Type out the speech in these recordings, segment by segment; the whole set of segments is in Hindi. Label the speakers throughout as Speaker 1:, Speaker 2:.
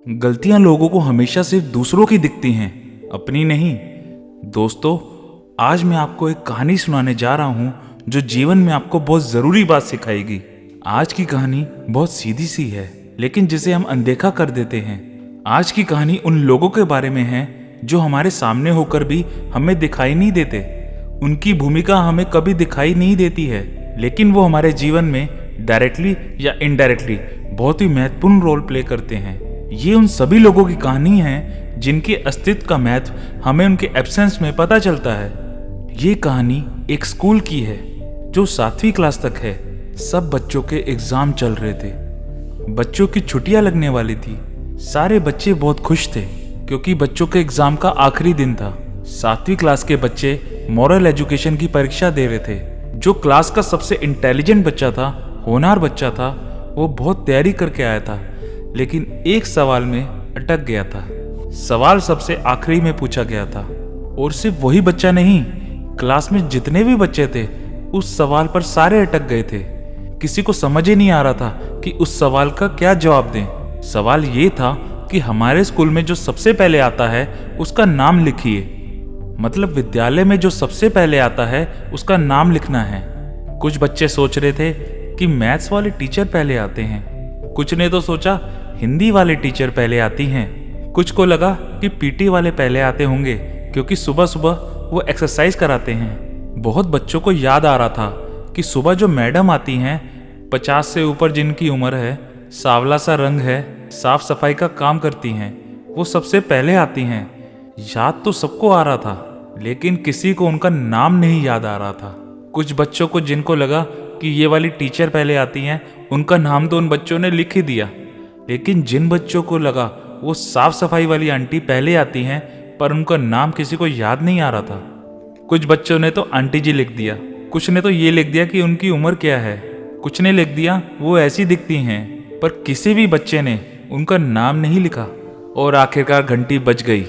Speaker 1: गलतियां लोगों को हमेशा सिर्फ दूसरों की दिखती हैं, अपनी नहीं। दोस्तों, आज मैं आपको एक कहानी सुनाने जा रहा हूं जो जीवन में आपको बहुत ज़रूरी बात सिखाएगी। आज की कहानी बहुत सीधी सी है, लेकिन जिसे हम अनदेखा कर देते हैं। आज की कहानी उन लोगों के बारे में है जो हमारे सामने होकर भी हमें दिखाई नहीं देते। उनकी भूमिका हमें कभी दिखाई नहीं देती है, लेकिन वो हमारे जीवन में डायरेक्टली या इनडायरेक्टली बहुत ही महत्वपूर्ण रोल प्ले करते हैं। ये उन सभी लोगों की कहानी है जिनके अस्तित्व का महत्व हमें उनके एब्सेंस में पता चलता है। ये कहानी एक स्कूल की है जो 7वीं क्लास तक है। सब बच्चों के एग्जाम चल रहे थे, बच्चों की छुट्टियां लगने वाली थी। सारे बच्चे बहुत खुश थे क्योंकि बच्चों के एग्जाम का आखिरी दिन था। 7वीं क्लास के बच्चे मॉरल एजुकेशन की परीक्षा दे रहे थे। जो क्लास का सबसे इंटेलिजेंट बच्चा था, होनहार बच्चा था, वो बहुत तैयारी करके आया था, लेकिन एक सवाल में अटक गया था। सवाल सबसे आखिरी में पूछा गया था और सिर्फ वही बच्चा नहीं, क्लास में जितने भी बच्चे थे उस सवाल पर सारे अटक गए थे। किसी को समझ ही नहीं आ रहा था कि उस सवाल का क्या जवाब दें। सवाल ये था कि हमारे स्कूल में जो सबसे पहले आता है उसका नाम लिखिए। मतलब विद्यालय में जो सबसे पहले आता है उसका नाम लिखना है। कुछ बच्चे सोच रहे थे कि मैथ्स वाले टीचर पहले आते हैं, कुछ ने तो सोचा हिंदी वाले टीचर पहले आती हैं, कुछ को लगा कि पीटी वाले पहले आते होंगे क्योंकि सुबह सुबह वो एक्सरसाइज कराते हैं। बहुत बच्चों को याद आ रहा था कि सुबह जो मैडम आती हैं, 50 से ऊपर जिनकी उम्र है, सांवला सा रंग है, साफ सफाई का काम करती हैं, वो सबसे पहले आती हैं। याद तो सबको आ रहा था, लेकिन किसी को उनका नाम नहीं याद आ रहा था। कुछ बच्चों को जिनको लगा कि ये वाली टीचर पहले आती हैं, उनका नाम तो उन बच्चों ने लिख ही दिया। लेकिन जिन बच्चों को लगा वो साफ सफाई वाली आंटी पहले आती हैं, पर उनका नाम किसी को याद नहीं आ रहा था, कुछ बच्चों ने तो आंटी जी लिख दिया, कुछ ने तो ये लिख दिया कि उनकी उम्र क्या है, कुछ ने लिख दिया वो ऐसी दिखती हैं, पर किसी भी बच्चे ने उनका नाम नहीं लिखा। और आखिरकार घंटी बज गई,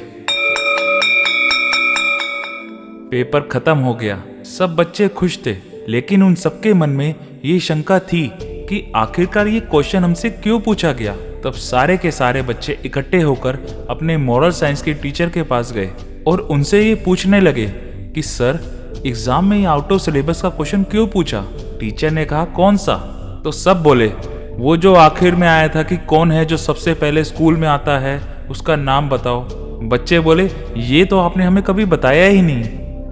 Speaker 1: पेपर खत्म हो गया। सब बच्चे खुश थे, लेकिन उन सबके मन में ये शंका थी कि आखिरकार ये क्वेश्चन हमसे क्यों पूछा गया। तब सारे के सारे बच्चे इकट्ठे होकर अपने मॉरल साइंस के टीचर के पास गए और उनसे ये पूछने लगे कि सर, एग्जाम में ये आउट ऑफ सिलेबस का क्वेश्चन क्यों पूछा। टीचर ने कहा कौन सा? तो सब बोले वो जो आखिर में आया था कि कौन है जो सबसे पहले स्कूल में आता है, उसका नाम बताओ। बच्चे बोले ये तो आपने हमें कभी बताया ही नहीं।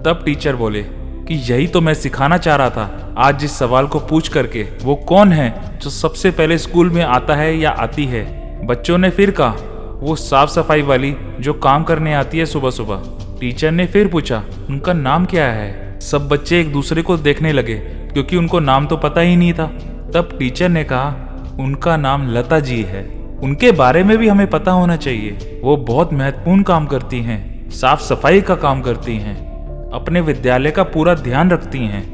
Speaker 1: तब टीचर बोले कि यही तो मैं सिखाना चाह रहा था आज जिस सवाल को पूछ करके, वो कौन है जो सबसे पहले स्कूल में आता है या आती है। बच्चों ने फिर कहा वो साफ सफाई वाली जो काम करने आती है सुबह सुबह। टीचर ने फिर पूछा उनका नाम क्या है। सब बच्चे एक दूसरे को देखने लगे क्योंकि उनको नाम तो पता ही नहीं था। तब टीचर ने कहा उनका नाम लता जी है। उनके बारे में भी हमें पता होना चाहिए, वो बहुत महत्वपूर्ण काम करती हैं, साफ सफाई का काम करती हैं, अपने विद्यालय का पूरा ध्यान रखती हैं।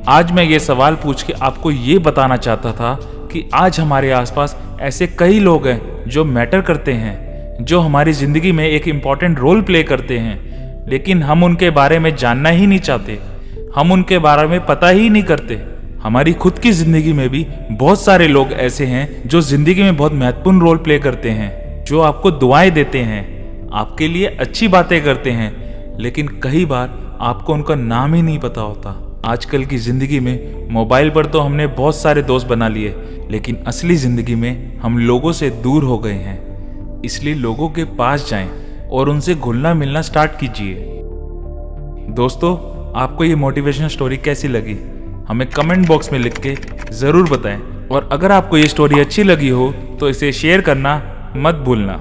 Speaker 1: आज मैं ये सवाल पूछ के आपको ये बताना चाहता था कि आज हमारे आसपास ऐसे कई लोग हैं जो मैटर करते हैं, जो हमारी ज़िंदगी में एक इम्पॉर्टेंट रोल प्ले करते हैं, लेकिन हम उनके बारे में जानना ही नहीं चाहते, हम उनके बारे में पता ही नहीं करते। हमारी खुद की ज़िंदगी में भी बहुत सारे लोग ऐसे हैं जो ज़िंदगी में बहुत महत्वपूर्ण रोल प्ले करते हैं, जो आपको दुआएं देते हैं, आपके लिए अच्छी बातें करते हैं, लेकिन कई बार आपको उनका नाम ही नहीं पता होता। आजकल की ज़िंदगी में मोबाइल पर तो हमने बहुत सारे दोस्त बना लिए, लेकिन असली ज़िंदगी में हम लोगों से दूर हो गए हैं। इसलिए लोगों के पास जाएं और उनसे घुलना मिलना स्टार्ट कीजिए। दोस्तों, आपको ये मोटिवेशनल स्टोरी कैसी लगी हमें कमेंट बॉक्स में लिख के ज़रूर बताएं। और अगर आपको ये स्टोरी अच्छी लगी हो तो इसे शेयर करना मत भूलना।